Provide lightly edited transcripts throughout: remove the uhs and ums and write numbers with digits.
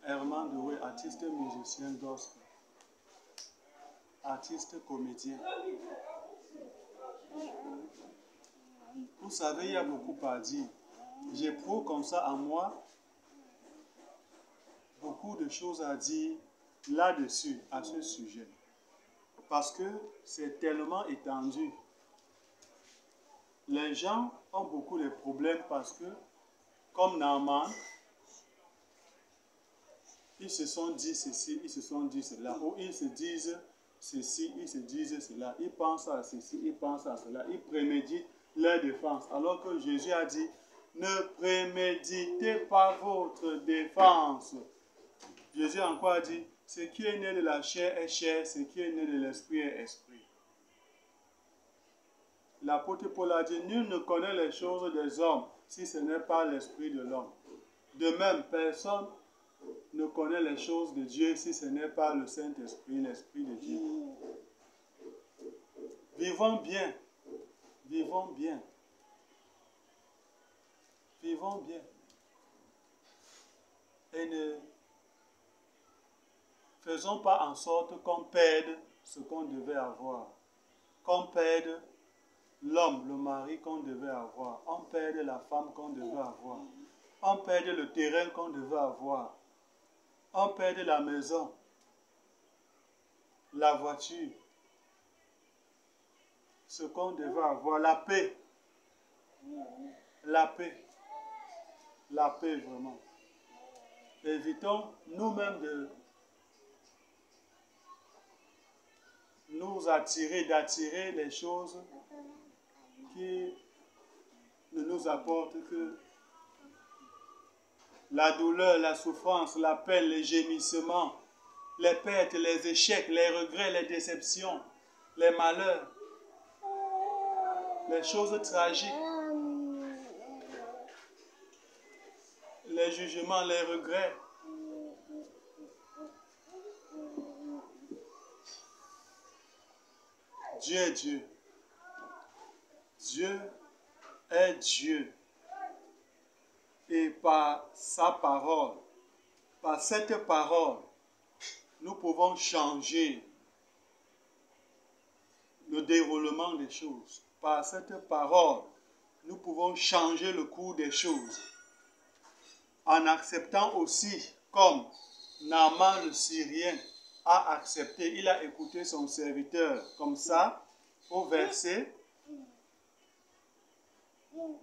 Herman Dewey, artiste musicien gospel, artiste comédien. Vous savez, il y a beaucoup à dire. J'éprouve comme ça en moi beaucoup de choses à dire là-dessus, à ce sujet. Parce que c'est tellement étendu. Les gens ont beaucoup de problèmes parce que, comme Naaman, ils se sont dit ceci, ils se sont dit cela. Ou ils se disent ceci, ils se disent cela. Ils pensent à ceci, ils pensent à cela. Ils préméditent leur défense. Alors que Jésus a dit, ne préméditez pas votre défense. Jésus encore a dit, ce qui est né de la chair est chair, ce qui est né de l'esprit est esprit. L'apôtre Paul a dit, nul ne connaît les choses des hommes si ce n'est pas l'esprit de l'homme. De même, personne ne connaît les choses de Dieu si ce n'est pas le Saint-Esprit, l'Esprit de Dieu. Vivons bien. Vivons bien. Vivons bien. Et ne faisons pas en sorte qu'on perde ce qu'on devait avoir. Qu'on perde l'homme, le mari qu'on devait avoir. On perde la femme qu'on devait avoir. On perde le terrain qu'on devait avoir. On perd la maison, la voiture, ce qu'on devait avoir, la paix. La paix. La paix vraiment. Évitons nous-mêmes de nous attirer, d'attirer les choses qui ne nous apportent que la douleur, la souffrance, la peine, les gémissements, les pertes, les échecs, les regrets, les déceptions, les malheurs, les choses tragiques, les jugements, les regrets. Dieu est Dieu. Dieu est Dieu. Et par sa parole, par cette parole, nous pouvons changer le déroulement des choses. Par cette parole, nous pouvons changer le cours des choses. En acceptant aussi, comme Naaman le Syrien a accepté, il a écouté son serviteur. Comme ça, au verset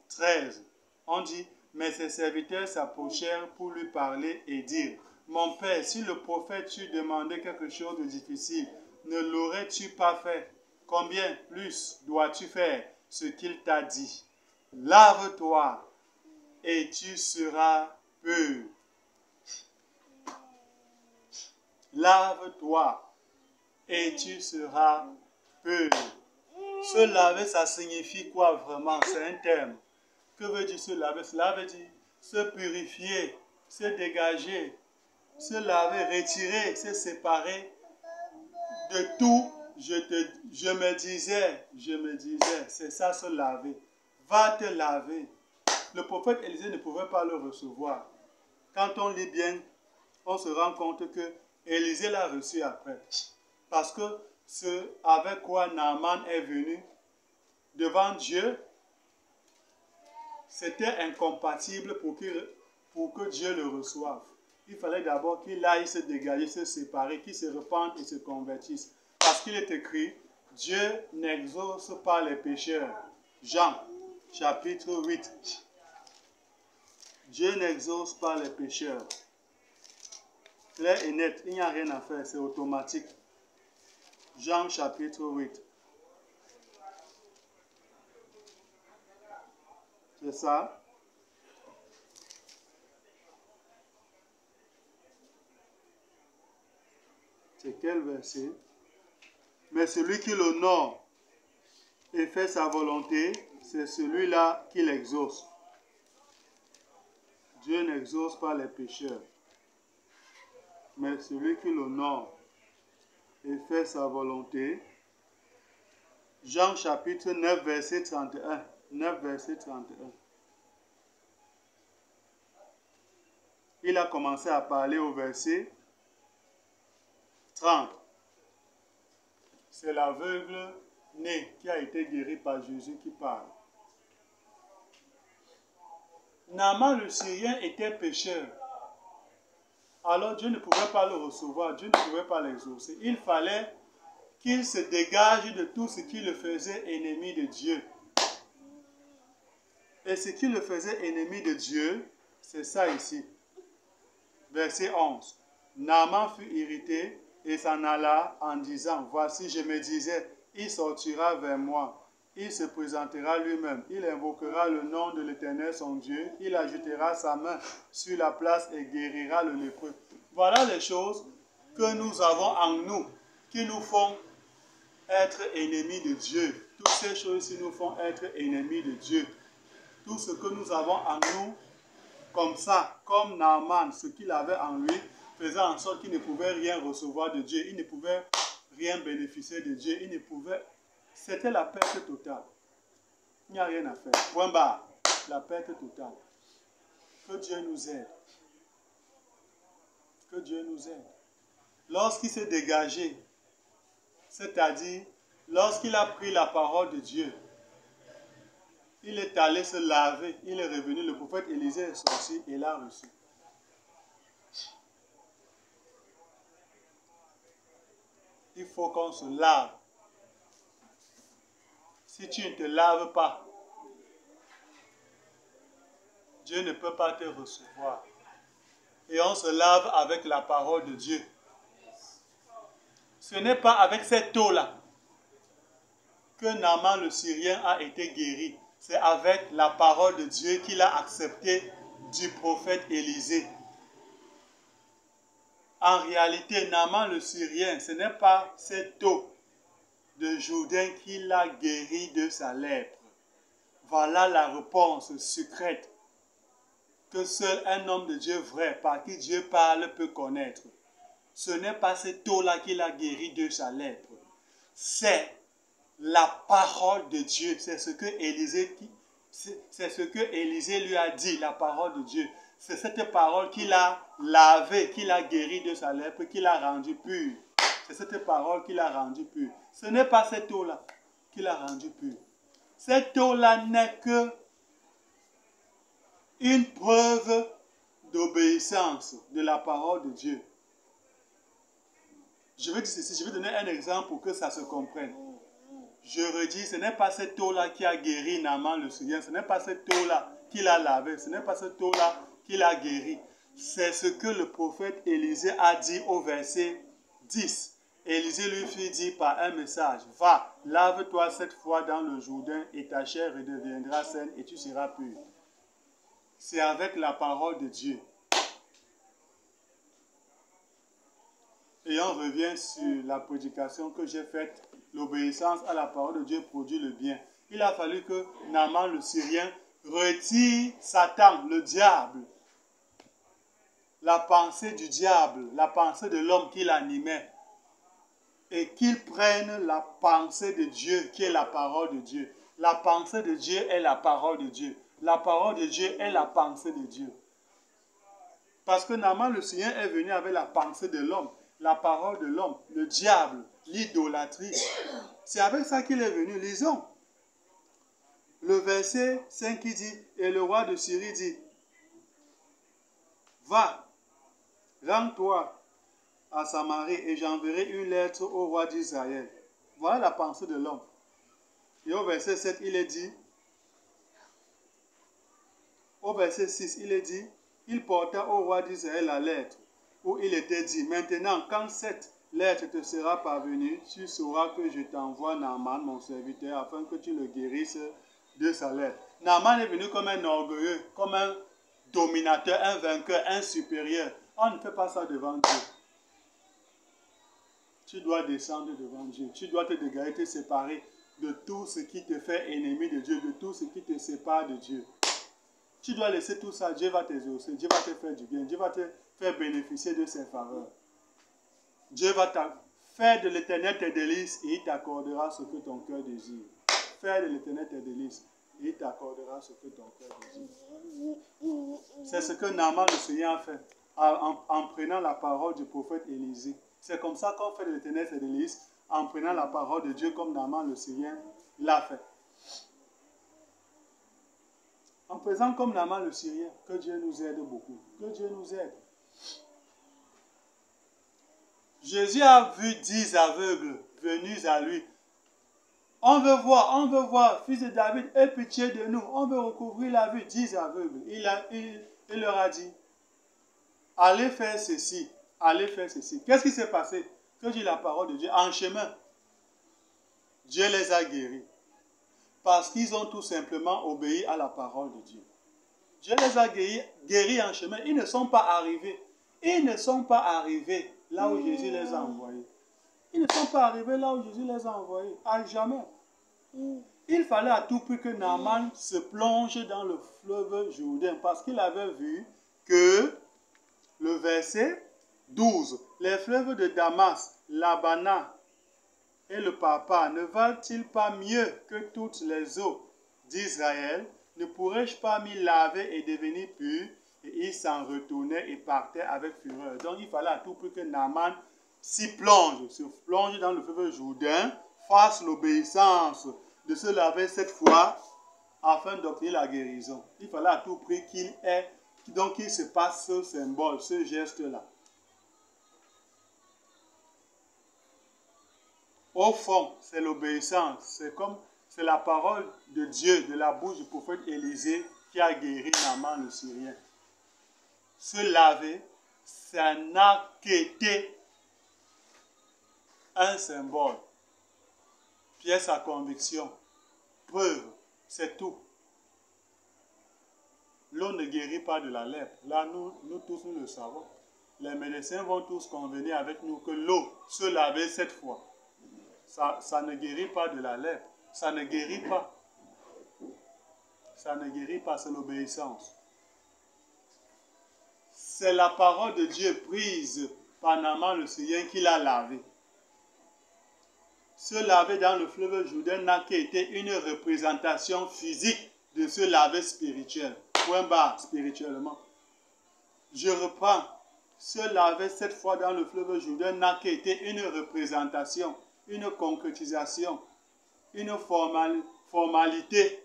13, on dit, mais ses serviteurs s'approchèrent pour lui parler et dire, mon père, si le prophète t'eût demandé quelque chose de difficile, ne l'aurais-tu pas fait? Combien plus dois-tu faire ce qu'il t'a dit? Lave-toi et tu seras pur. Lave-toi et tu seras pur. Se laver, ça signifie quoi vraiment? C'est un terme. Que veut dire se laver? Cela veut dire se purifier, se dégager, se laver, retirer, se séparer de tout. Je me disais, c'est ça se laver. Va te laver. Le prophète Élisée ne pouvait pas le recevoir. Quand on lit bien, on se rend compte que Élisée l'a reçu après. Parce que ce avec quoi Naaman est venu devant Dieu, c'était incompatible pour que Dieu le reçoive. Il fallait d'abord qu'il aille se dégager, se séparer, qu'il se repente et se convertisse. Parce qu'il est écrit, Dieu n'exauce pas les pécheurs. Jean, chapitre 8. Dieu n'exauce pas les pécheurs. Clair et net, il n'y a rien à faire, c'est automatique. Jean, chapitre 8. C'est ça. C'est quel verset? Mais celui qui l'honore et fait sa volonté, c'est celui-là qui l'exauce. Dieu n'exauce pas les pécheurs. Mais celui qui l'honore et fait sa volonté. Jean chapitre 9, verset 31. 9, verset 31. il a commencé à parler au verset 30. C'est l'aveugle né qui a été guéri par Jésus qui parle. Naaman le Syrien était pécheur. Alors Dieu ne pouvait pas le recevoir, Dieu ne pouvait pas l'exaucer. Il fallait qu'il se dégage de tout ce qui le faisait ennemi de Dieu. Et ce qui le faisait ennemi de Dieu, c'est ça ici. Verset 11. Naaman fut irrité et s'en alla en disant, voici, je me disais, il sortira vers moi. Il se présentera lui-même. Il invoquera le nom de l'Éternel son Dieu. Il ajoutera sa main sur la place et guérira le lépreux. Voilà les choses que nous avons en nous, qui nous font être ennemis de Dieu. Toutes ces choses-ci nous font être ennemis de Dieu. Tout ce que nous avons en nous, comme ça, comme Naaman, ce qu'il avait en lui, faisait en sorte qu'il ne pouvait rien recevoir de Dieu. Il ne pouvait rien bénéficier de Dieu. Il ne pouvait... C'était la perte totale. Il n'y a rien à faire. Point barre. La perte totale. Que Dieu nous aide. Que Dieu nous aide. Lorsqu'il s'est dégagé, c'est-à-dire lorsqu'il a pris la parole de Dieu, il est allé se laver, il est revenu, le prophète Élisée est sorti et l'a reçu. Il faut qu'on se lave. Si tu ne te laves pas, Dieu ne peut pas te recevoir. Et on se lave avec la parole de Dieu. Ce n'est pas avec cette eau-là que Naaman le Syrien a été guéri. C'est avec la parole de Dieu qu'il a accepté du prophète Élisée. En réalité, Naaman le Syrien, ce n'est pas cette eau de Jourdain qui l'a guéri de sa lèpre. Voilà la réponse secrète que seul un homme de Dieu vrai, par qui Dieu parle, peut connaître. Ce n'est pas cette eau-là qui l'a guéri de sa lèpre. C'est la parole de Dieu. C'est ce que Élisée lui a dit, la parole de Dieu. C'est cette parole qui l'a lavé, qui l'a guéri de sa lèpre, qui l'a rendu pur. C'est cette parole qui l'a rendu pur. Ce n'est pas cette eau-là qui l'a rendu pur. Cette eau-là n'est que une preuve d'obéissance de la parole de Dieu. Je vais dire ceci, je vais donner un exemple pour que ça se comprenne. Je redis, ce n'est pas cette eau-là qui a guéri Naaman le Syrien, ce n'est pas cette eau-là qui l'a lavé, ce n'est pas cette eau-là qui l'a guéri. C'est ce que le prophète Élisée a dit au verset 10. Élisée lui fit dire par un message, va, lave-toi cette fois dans le Jourdain et ta chair redeviendra saine et tu seras pur. C'est avec la parole de Dieu. Et on revient sur la prédication que j'ai faite. L'obéissance à la parole de Dieu produit le bien. Il a fallu que Naaman le Syrien retire Satan, le diable, la pensée du diable, la pensée de l'homme qui l'animait, et qu'il prenne la pensée de Dieu qui est la parole de Dieu. La pensée de Dieu est la parole de Dieu. La parole de Dieu est la pensée de Dieu. Parce que Naaman le Syrien est venu avec la pensée de l'homme, la parole de l'homme, le diable, l'idolâtrie. C'est avec ça qu'il est venu. Lisons. Le verset 5 qui dit, et le roi de Syrie dit, va, rends-toi à Samarie et j'enverrai une lettre au roi d'Israël. Voilà la pensée de l'homme. Et au verset 7, il est dit, au verset 6, il est dit, il porta au roi d'Israël la lettre où il était dit, maintenant, quand cette lettre te sera parvenue, tu sauras que je t'envoie Naaman, mon serviteur, afin que tu le guérisses de sa lettre. Naaman est venu comme un orgueilleux, comme un dominateur, un vainqueur, un supérieur. On ne fait pas ça devant Dieu. Tu dois descendre devant Dieu. Tu dois te dégager, te séparer de tout ce qui te fait ennemi de Dieu, de tout ce qui te sépare de Dieu. Tu dois laisser tout ça. Dieu va t'exaucer. Dieu va te faire du bien. Dieu va te faire bénéficier de ses faveurs. Dieu va faire de l'Éternel tes délices et il t'accordera ce que ton cœur désire. Faire de l'Éternel tes délices et il t'accordera ce que ton cœur désire. C'est ce que Naaman le Seigneur a fait. en prenant la parole du prophète Élisée. C'est comme ça qu'on fait de l'Éternel ses délices, en prenant la parole de Dieu comme Naaman le Syrien l'a fait. En faisant comme Naaman le Syrien, que Dieu nous aide beaucoup. Que Dieu nous aide. Jésus a vu 10 aveugles venus à lui. On veut voir, fils de David, aie pitié de nous. On veut recouvrir la vue, 10 aveugles. Il leur a dit, allez faire ceci, allez faire ceci. Qu'est-ce qui s'est passé? Que dit la parole de Dieu? En chemin, Dieu les a guéris. Parce qu'ils ont tout simplement obéi à la parole de Dieu. Dieu les a guéris en chemin. Ils ne sont pas arrivés. Ils ne sont pas arrivés là où Jésus les a envoyés. Ils ne sont pas arrivés là où Jésus les a envoyés. À jamais. Il fallait à tout prix que Naaman se plonge dans le fleuve Jourdain parce qu'il avait vu que le verset 12, les fleuves de Damas, l'Abana et le Papa ne valent-ils pas mieux que toutes les eaux d'Israël? Ne pourrais-je pas m'y laver et devenir pur? Et il s'en retournait et partait avec fureur. Donc il fallait à tout prix que Naaman s'y plonge, se plonge dans le fleuve Jourdain, fasse l'obéissance de se laver cette fois afin d'obtenir la guérison. Il fallait à tout prix qu'il se passe ce symbole, ce geste-là. Au fond, c'est l'obéissance. C'est la parole de Dieu, de la bouche du prophète Élisée qui a guéri Naaman le Syrien. Se laver, ça n'a qu'été un symbole. Pièce à conviction. Preuve, c'est tout. L'eau ne guérit pas de la lèpre. Là, nous tous, nous le savons. Les médecins vont tous convenir avec nous que l'eau, se laver cette fois, ça ne guérit pas de la lèpre. Ça ne guérit pas. Ça ne guérit pas, c'est l'obéissance. C'est la parole de Dieu prise par Naaman le Syrien qui l'a lavé. Se laver dans le fleuve Jourdain n'a qu'été une représentation physique de se laver spirituel. Point barre, spirituellement. Je reprends. Se laver cette fois dans le fleuve Jourdain n'a qu'été une représentation, une concrétisation, une formalité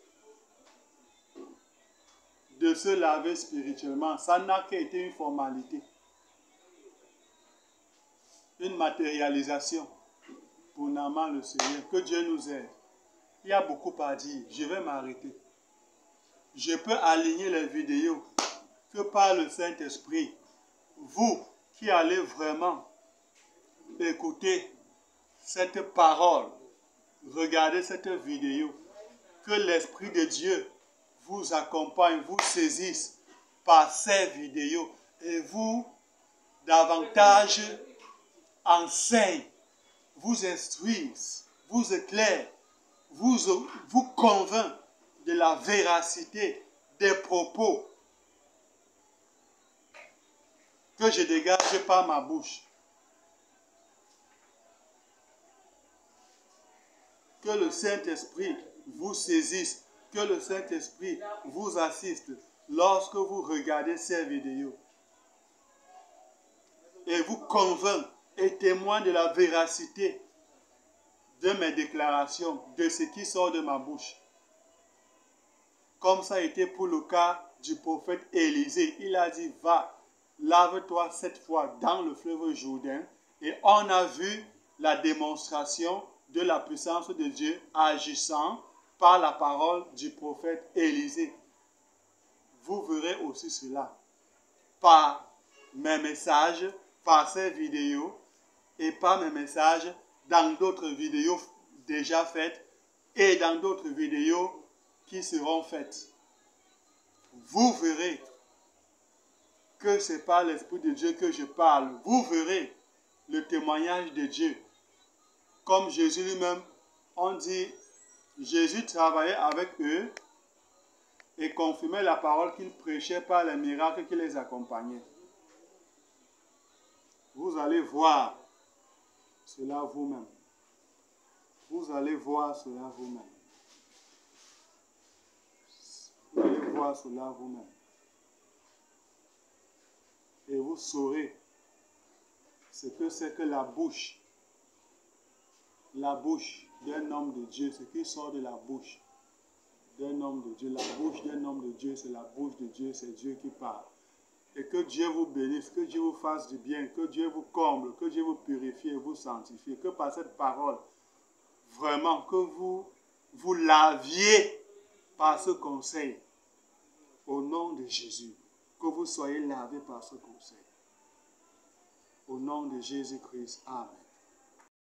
de se laver spirituellement. Ça n'a qu'été une formalité. Une matérialisation pour Naaman le Seigneur. Que Dieu nous aide. Il y a beaucoup à dire. Je vais m'arrêter. Je peux aligner les vidéos que par le Saint-Esprit. Vous qui allez vraiment écouter cette parole, regardez cette vidéo, que l'Esprit de Dieu vous accompagne, vous saisisse par ces vidéos et vous davantage enseigne, vous instruise, vous éclaire, vous convainc de la véracité des propos que je dégage par ma bouche. Que le Saint-Esprit vous saisisse, que le Saint-Esprit vous assiste lorsque vous regardez ces vidéos. Et vous convainc et témoigne de la véracité de mes déclarations, de ce qui sort de ma bouche. Comme ça a été pour le cas du prophète Élisée. Il a dit, va, lave-toi cette fois dans le fleuve Jourdain. Et on a vu la démonstration de la puissance de Dieu agissant par la parole du prophète Élisée. Vous verrez aussi cela par mes messages, par ces vidéos et par mes messages dans d'autres vidéos déjà faites et dans d'autres vidéos qui seront faites. Vous verrez que c'est par l'Esprit de Dieu que je parle. Vous verrez le témoignage de Dieu. Comme Jésus lui-même, on dit, Jésus travaillait avec eux et confirmait la parole qu'il prêchait par les miracles qui les accompagnaient. Vous allez voir cela vous-même. Vous allez voir cela vous-même. Vous allez voir cela vous-même. et vous saurez ce que c'est que la bouche d'un homme de Dieu, ce qui sort de la bouche d'un homme de Dieu. La bouche d'un homme de Dieu, c'est la bouche de Dieu, c'est Dieu qui parle. Et que Dieu vous bénisse, que Dieu vous fasse du bien, que Dieu vous comble, que Dieu vous purifie et vous sanctifie. Que par cette parole, vraiment, que vous laviez par ce conseil. Au nom de Jésus, que vous soyez lavés par ce conseil. Au nom de Jésus-Christ, amen.